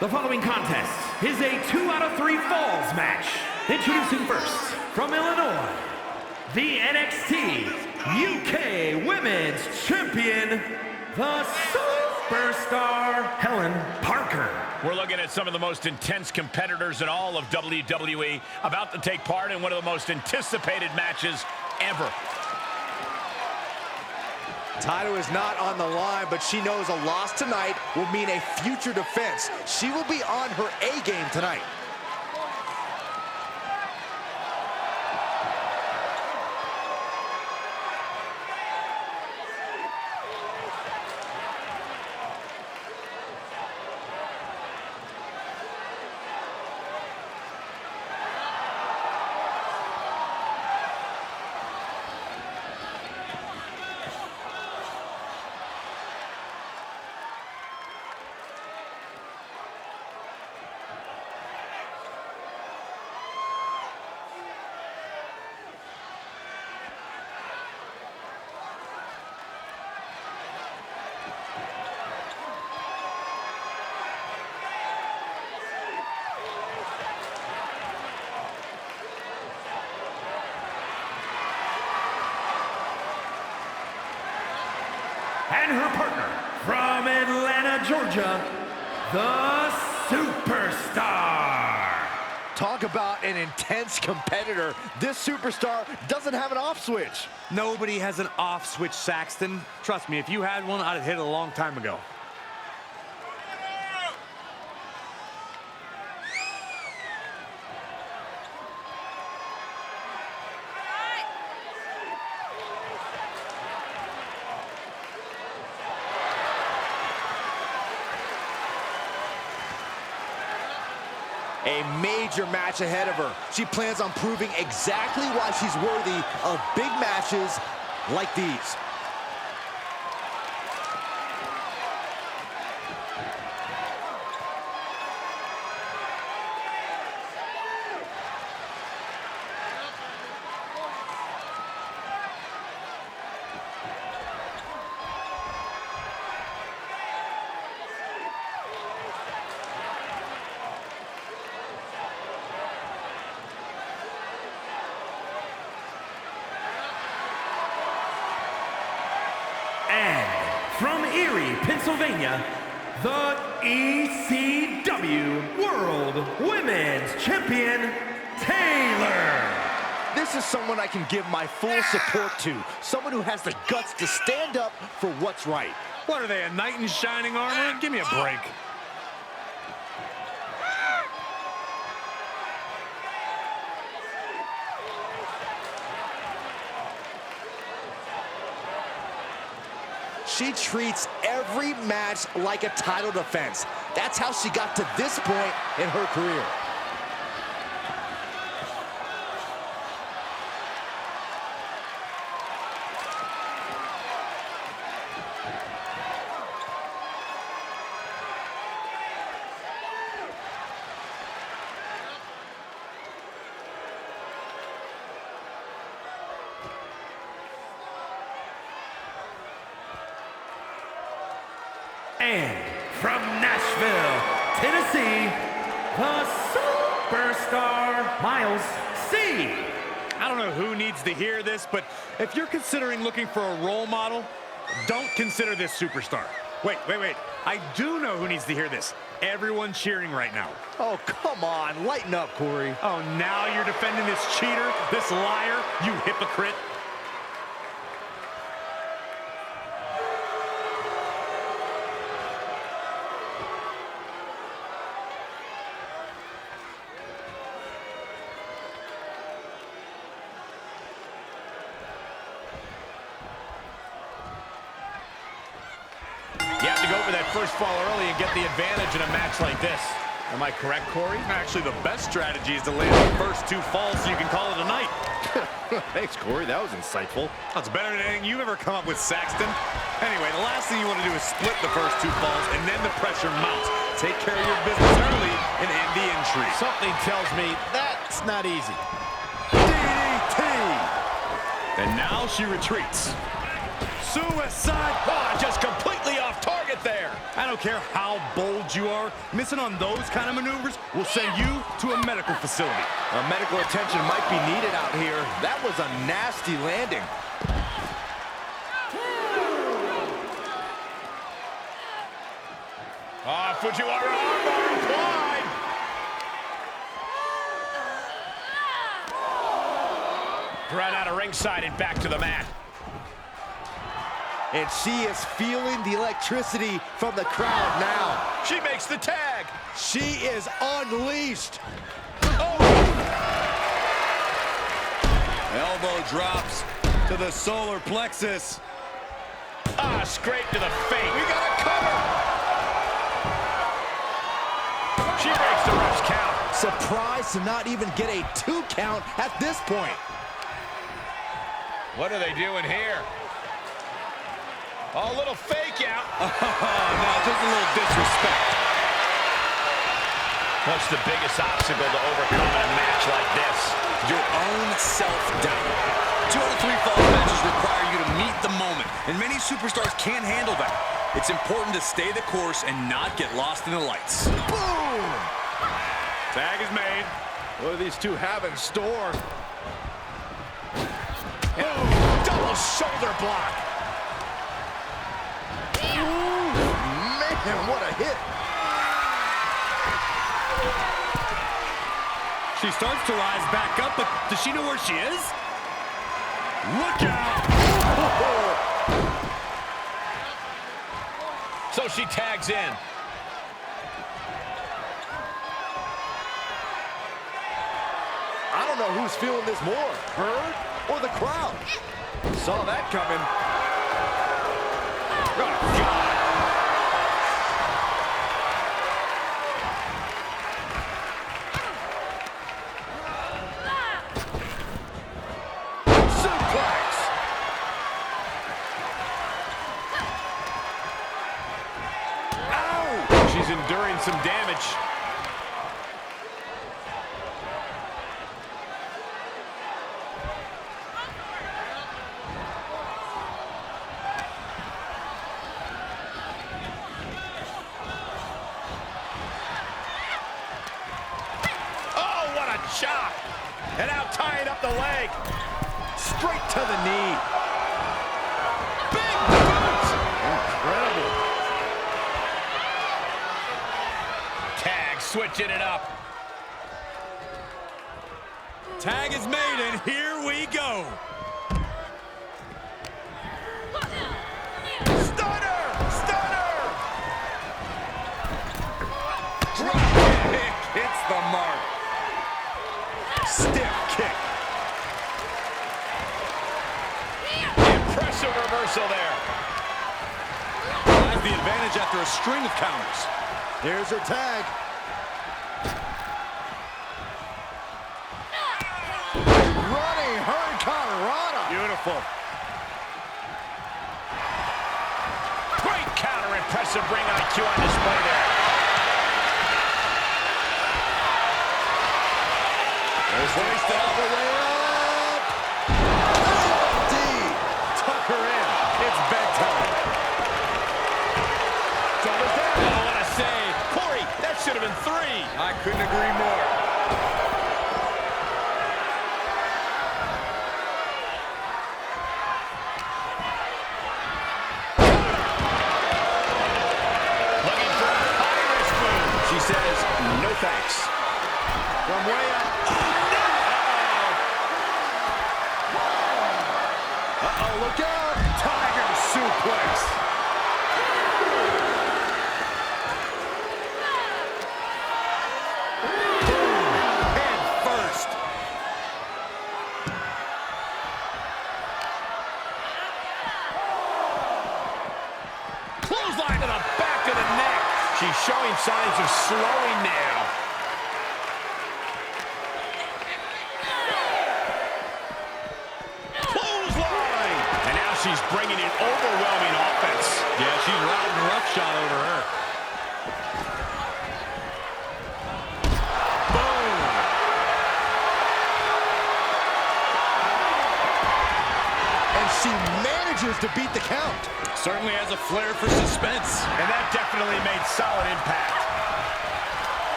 The following contest is a 2 out of 3 falls match. Introducing first, from Illinois, the NXT UK Women's Champion, the Superstar, Helen Parker. We're looking at some of the most intense competitors in all of WWE about to take part in one of the most anticipated matches ever. Title is not on the line, but she knows a loss tonight will mean a future defense. She will be on her A game tonight. And her partner, from Atlanta, Georgia, the Superstar. Talk about an intense competitor. This superstar doesn't have an off switch. Nobody has an off switch, Saxton. Trust me, if you had one, I'd have hit it a long time ago. A major match ahead of her. She plans on proving exactly why she's worthy of big matches like these. And from Erie, Pennsylvania, the ECW World Women's Champion, Taylor. This is someone I can give my full support to. Someone who has the guts to stand up for what's right. What are they, a knight in shining armor? Give me a break. She treats every match like a title defense. That's how she got to this point in her career. And from Nashville, Tennessee, the Superstar, Miles C. I don't know who needs to hear this, but if you're considering looking for a role model, don't consider this superstar. Wait. I do know who needs to hear this. Everyone cheering right now. Oh, come on. Lighten up, Corey. Oh, now you're defending this cheater, this liar, you hypocrite. You have to go for that first fall early and get the advantage in a match like this. Am I correct, Corey? Actually, the best strategy is to land the first 2 falls so you can call it a night. Thanks, Corey. That was insightful. That's better than anything you've ever come up with, Saxton. Anyway, the last thing you want to do is split the first 2 falls, and then the pressure mounts. Take care of your business early and end the intrigue. Something tells me that's not easy. DDT! And now she retreats. Suicide! Oh, just completely off target right there. I don't care how bold you are. Missing on those kind of maneuvers will send you to a medical facility. Medical attention might be needed out here. That was a nasty landing. Fujiwara armbar applied. Run out of ringside and back to the mat. And she is feeling the electricity from the crowd now. She makes the tag. She is unleashed. Elbow drops to the solar plexus. Scrape to the face. We got a cover. She breaks the ref's count. Surprised to not even get a 2 count at this point. What are they doing here? A little fake out. No, just a little disrespect. What's the biggest obstacle to overcome in a match like this? Your own self-doubt. 2 out of 3 falls matches require you to meet the moment, and many superstars can't handle that. It's important to stay the course and not get lost in the lights. Boom! Tag is made. What do these two have in store? Double shoulder block. Ooh, man, what a hit. She starts to rise back up, but does she know where she is? Look out! So she tags in. I don't know who's feeling this more, her or the crowd. Saw that coming. Oh, God. Suplex. Ow! She's enduring some damage. Chop, and now tying up the leg. Straight to the knee. Big boot. Incredible. Tag, switching it up. Tag is made, and here we go. Stunner! Stunner! Drop kick hits the mark. Stiff kick. Impressive reversal there. Has the advantage after a string of counters. Here's her tag. Running hurricanrana. Beautiful. Great counter, impressive ring IQ on display there. Hoisted all the way up. D. Tuck her in. It's bedtime. Shoulders down. I want to say, Corey, that should have been 3. I couldn't agree more. Looking for a high-risk move. She says, no thanks. From way up. Uh-oh, look out. Tiger suplex. Head first. Clothesline to the back of the neck. She's showing signs of slowing now. Clothesline! And now she's bringing in overwhelming offense. Yeah, she's riding roughshod over her. Boom! And she manages manages to beat the count. Certainly has a flair for suspense. And that definitely made solid impact.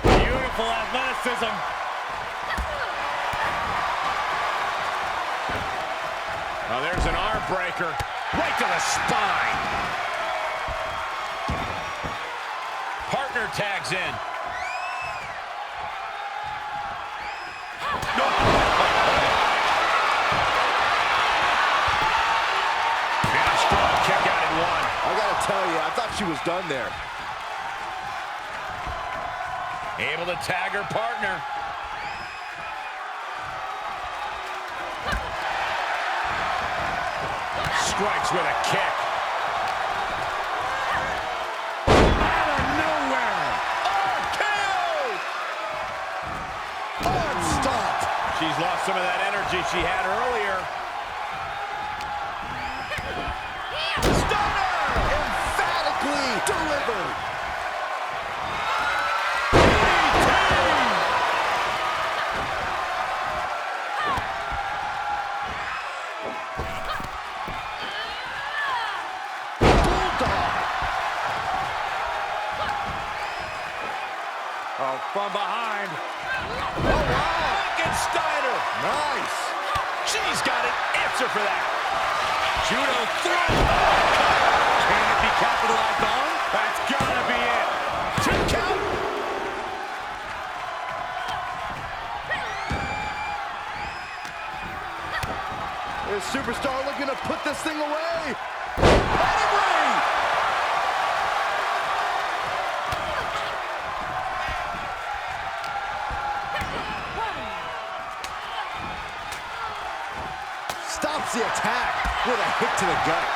Beautiful athleticism. Oh, there's an arm breaker. Right to the spine. Partner tags in. Got a strong kick out in one. I gotta tell you, I thought she was done there. Able to tag her partner. Strikes with a kick. Out of nowhere. RKO! Unstopped. She's lost some of that energy she had earlier. Stunner! Emphatically delivered. Oh, from behind. Oh, wow. Steiner. Nice. She's got an answer for that. Judo throw. Can it be capitalized on? That's gotta be it. 2 count. This superstar looking to put this thing away. Pedigree! Stops the attack with a hit to the gut.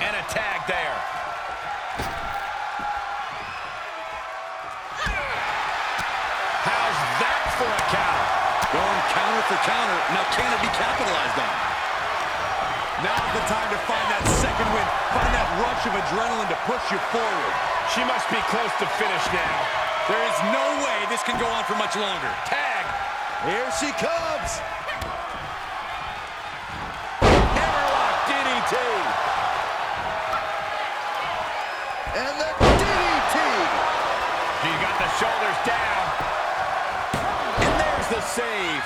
And a tag there. How's that for a count? Going counter for counter. Now can it be capitalized on? Now's the time to find that second win. Find that rush of adrenaline to push you forward. She must be close to finish now. There is no way this can go on for much longer. Tag. Here she comes. Hammerlock DDT. And the DDT. She's got the shoulders down. And there's the save.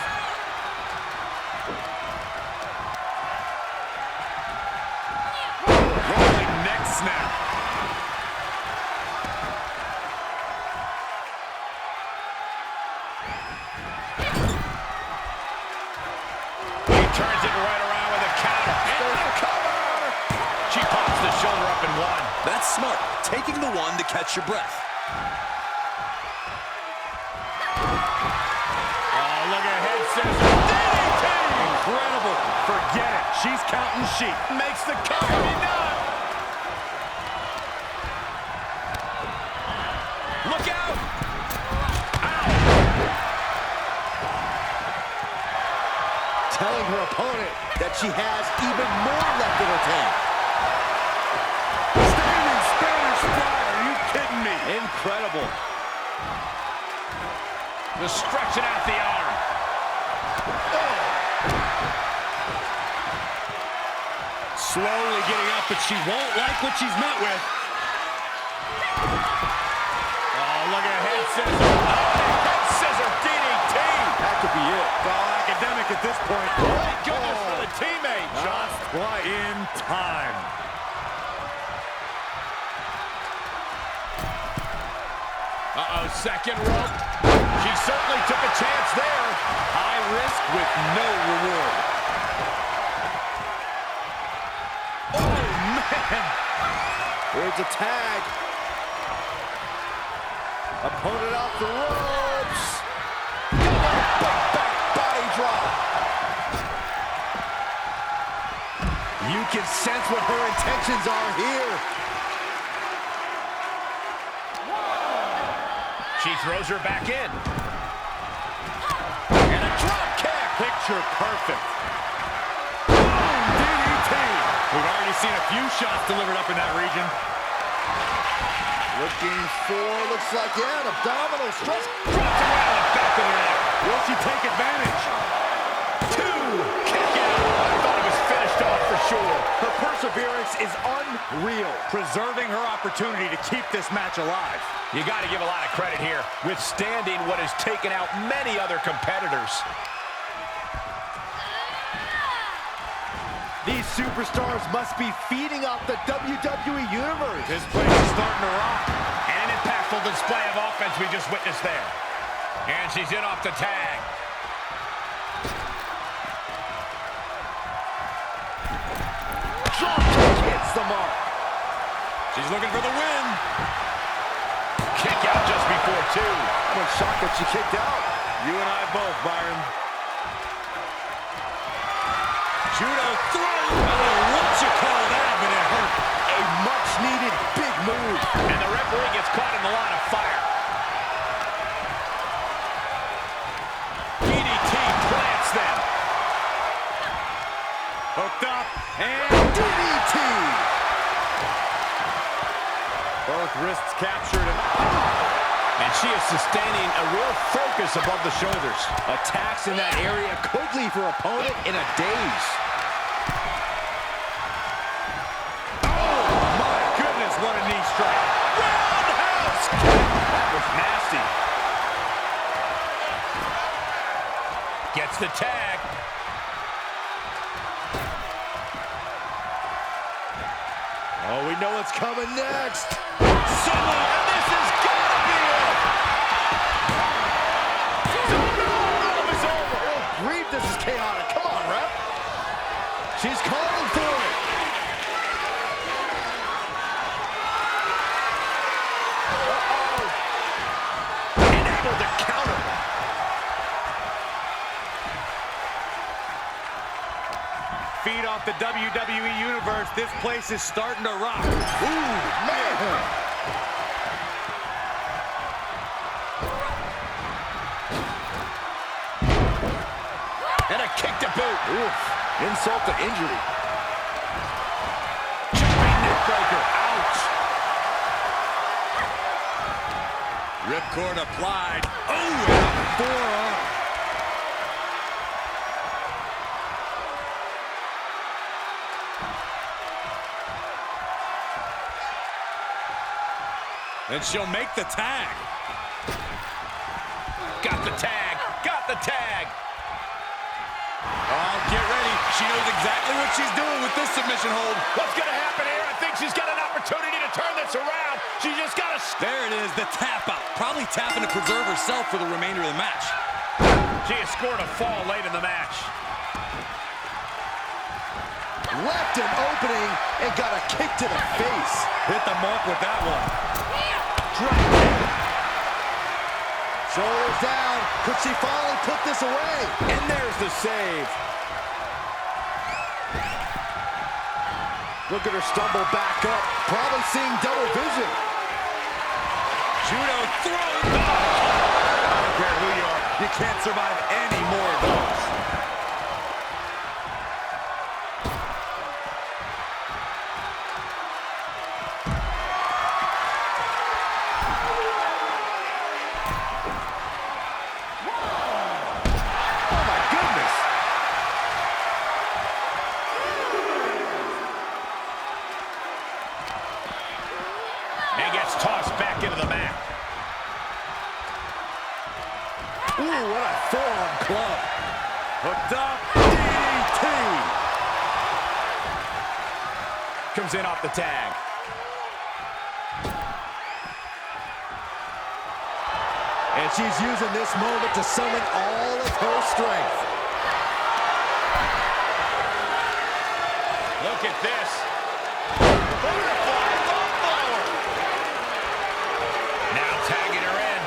Rolling neck snap. He turns it right around with a counter. And the cover. She pops the shoulder up in one. That's smart. Taking the one to catch your breath. Oh, look at head scissors. DDT! Incredible. Forget it. She's counting sheep. Makes the cover. Enough. Look out. Telling her opponent that she has even more left in her tank. Standing Spanish fly. Are you kidding me? Incredible. Just stretching out the arm. Slowly getting up, but she won't like what she's met with. Oh, look at head scissor. Oh, head scissor DDT. That could be it. It's all academic at this point. Thank goodness for the teammate. Just quite in time. Uh-oh, second rope. She certainly took a chance there. High risk with no reward. Oh, man. Here's a tag. Opponent off the ropes. Back body drop. You can sense what her intentions are here. She throws her back in. And a drop kick. Picture perfect. already seen a few shots delivered up in that region. Looking for, looks like, yeah, an abdominal stretch. Drops around the back of the neck. Will she take advantage? 2, kick out. I thought it was finished off for sure. Her perseverance is unreal. Preserving her opportunity to keep this match alive. You got to give a lot of credit here, withstanding what has taken out many other competitors. These superstars must be feeding off the WWE Universe. This place is starting to rock. And an impactful display of offense we just witnessed there. And she's in off the tag. Drop kick hits the mark. She's looking for the win. Kick out just before 2. I'm shocked that she kicked out. You and I both, Byron. Judo throw. What you call that, but it hurt. A much-needed big move. And the referee gets caught in the line of fire. DDT plants them. Hooked up. And DDT. both wrists captured. And she is sustaining a real focus above the shoulders. Attacks in that area could leave her opponent in a daze. What a knee strike. Roundhouse kick. That was nasty. Gets the tag. Oh, we know what's coming next. Someone, and this is gonna be it. It's over. Oh, grief, this is chaotic. Come on, ref. She's calling for it. To counter. Feed off the WWE Universe. This place is starting to rock. Ooh, man. And a kick to boot. Oof. Insult to injury. Jumping neckbreaker. Ouch. Ripcord applied. Oh, and a forearm. And she'll make the tag. Got the tag. Got the tag. Oh, get ready. She knows exactly what she's doing with this submission hold. What's going to happen here? I think she's got an opportunity to turn this around. She just got to... There it is, the tap out. Probably tapping to preserve herself for the remainder of the match. She has scored a fall late in the match. Left an opening and got a kick to the face. Hit the mark with that one. Drop kick. Shoulders down. Could she finally put this away? And there's the save. Look at her stumble back up. Probably seeing double vision. Judo throw. I don't care who you are. You can't survive any more of those. And gets tossed back into the mat. Ooh, what a forearm club. Hooked up. DDT. Comes in off the tag. And she's using this moment to summon all of her strength. Look at this. Butterfly thumb blower. Now tagging her in.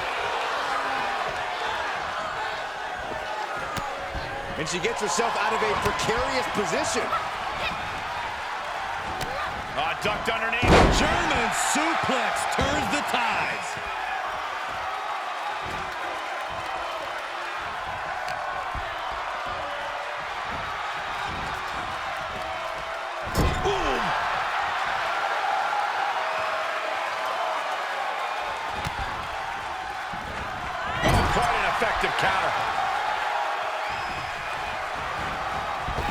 And she gets herself out of a precarious position. Ducked underneath. German suplex turns the tides. Boom! effective counter.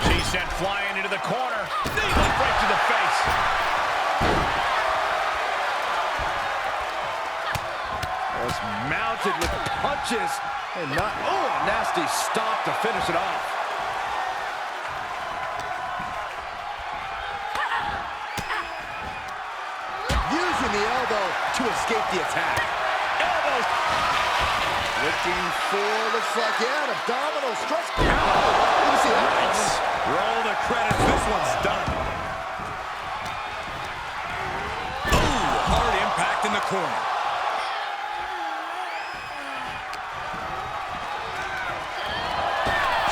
She's sent flying into the corner. Knee lift right to the face. Just mounted with punches and not, oh, a nasty stop to finish it off. Using the elbow to escape the attack. Elbow. Looking for, looks like, yeah, an abdominal stretch. Let me see that. Roll the credits. This one's done. Ooh, hard impact in the corner.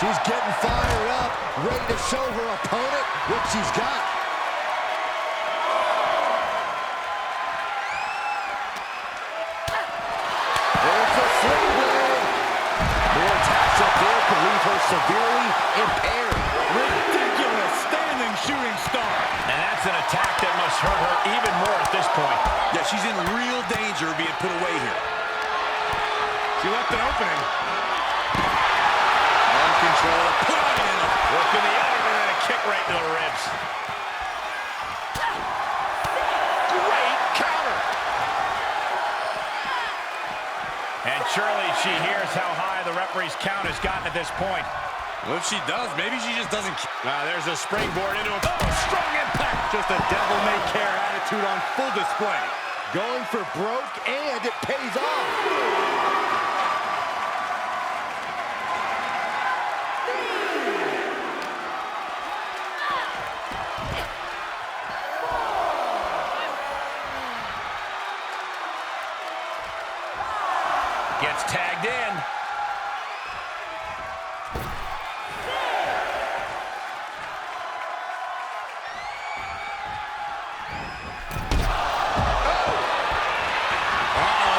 She's getting fired up, ready to show her opponent what she's got. There's a sling blade. More attacks up there could leave her severely impaired. Ridiculous standing shooting star. And that's an attack that must hurt her even more at this point. Yeah, she's in real danger of being put away here. She left an opening. Control, put it in. Working the elbow and a kick right to the ribs. Great counter. And surely she hears how high the referee's count has gotten at this point. Well, if she does, maybe she just doesn't. There's a springboard into a strong impact. Just a devil-may-care attitude on full display. Going for broke, and it pays off. Gets tagged in.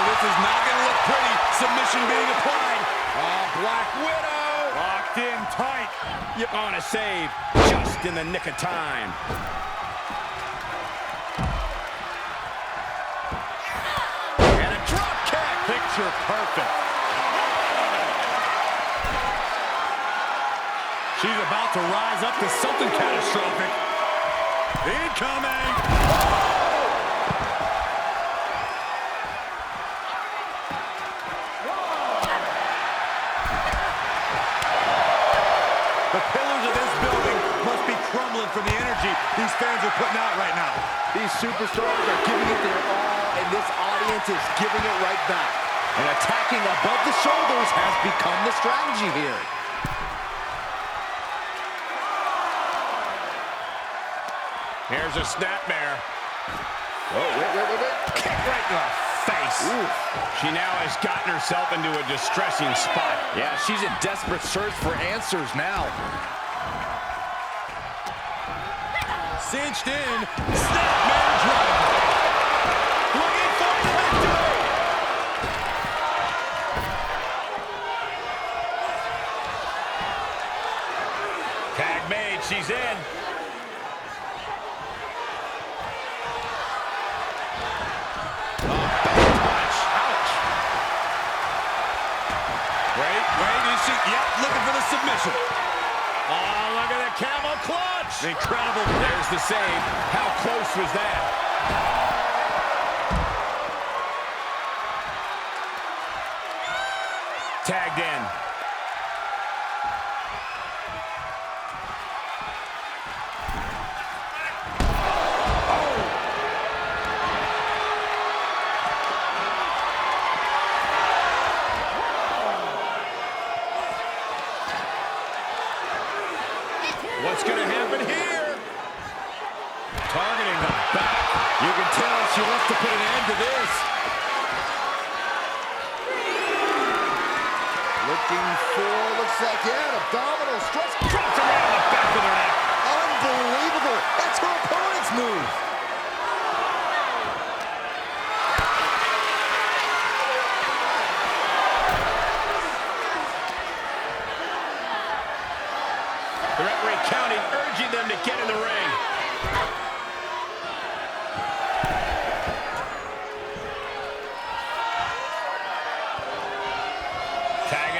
This is not going to look pretty. Submission being applied. Black Widow. Locked in tight. Yep, on a save. Just in the nick of time. And a drop kick. Picture perfect. She's about to rise up to something catastrophic. Incoming. The pillars of this building must be crumbling from the energy these fans are putting out right now. These superstars are giving it their all, and this audience is giving it right back. And attacking above the shoulders has become the strategy here. Here's a snapmare. Oh, wait. Kick right to the face. Ooh. She now has gotten herself into a distressing spot. Yeah, she's in desperate search for answers now. Cinched in. Snapmare drive. Looking for the victory. Tag made. She's in. Yep, looking for the submission. Oh, look at the camel clutch. Incredible. There's the save. How close was that? Tagged in. What's going to happen here? Targeting the back. You can tell she wants to put an end to this. Looking for, looks like, yeah, an abdominal stretch. Drops her right on the back of her neck. Unbelievable. That's her opponent's move. The referee counting, urging them to get in the ring. Tag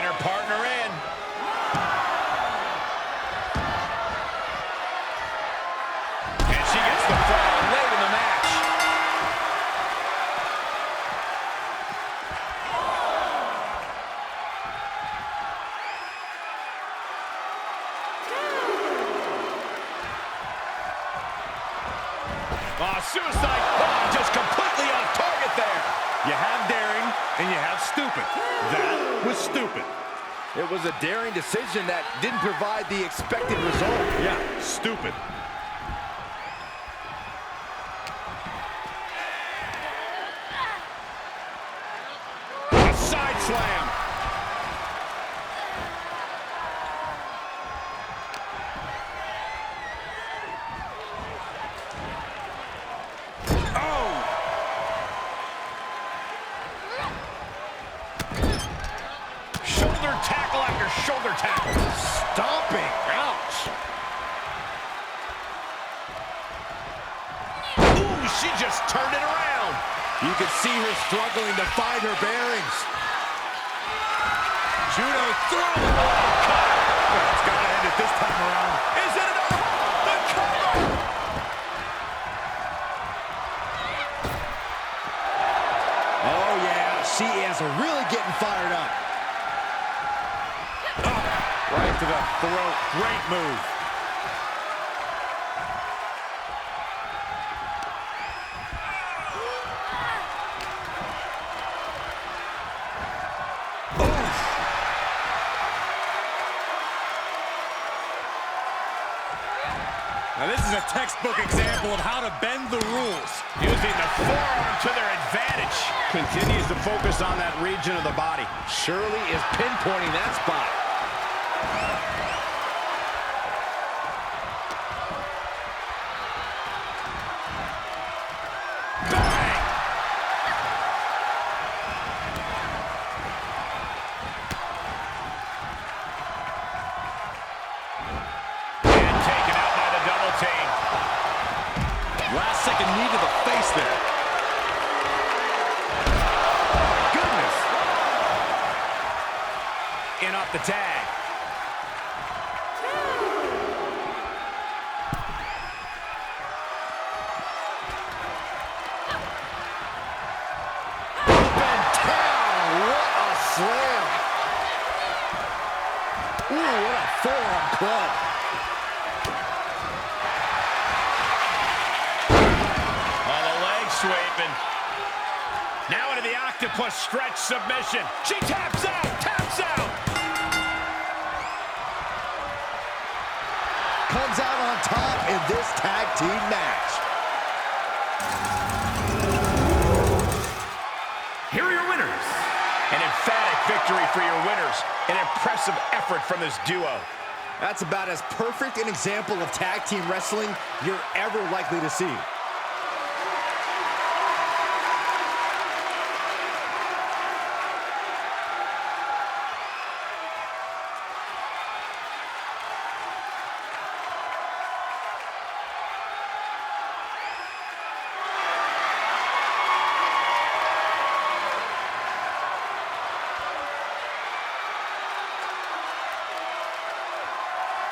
stupid. That was stupid. It was a daring decision that didn't provide the expected result. Yeah, stupid. A side slam. Tackle after shoulder tackle. Stomping. Ouch. Ooh, she just turned it around. You can see her struggling to find her bearings. Judo throw. It's got to end it this time around. Is it enough? The cover. Oh, yeah. She is really getting fired up. Right to the throat. Great move. Now this is a textbook example of how to bend the rules. Using the forearm to their advantage. Continues to focus on that region of the body. Shirley is pinpointing that spot. Last second knee to the face there. Goodness. In off the tag. Up and down. What a slam. Ooh, what a forearm club. Sweeping. Now into the octopus stretch submission. She taps out, taps out. Comes out on top in this tag team match. Here are your winners. An emphatic victory for your winners. An impressive effort from this duo. That's about as perfect an example of tag team wrestling you're ever likely to see.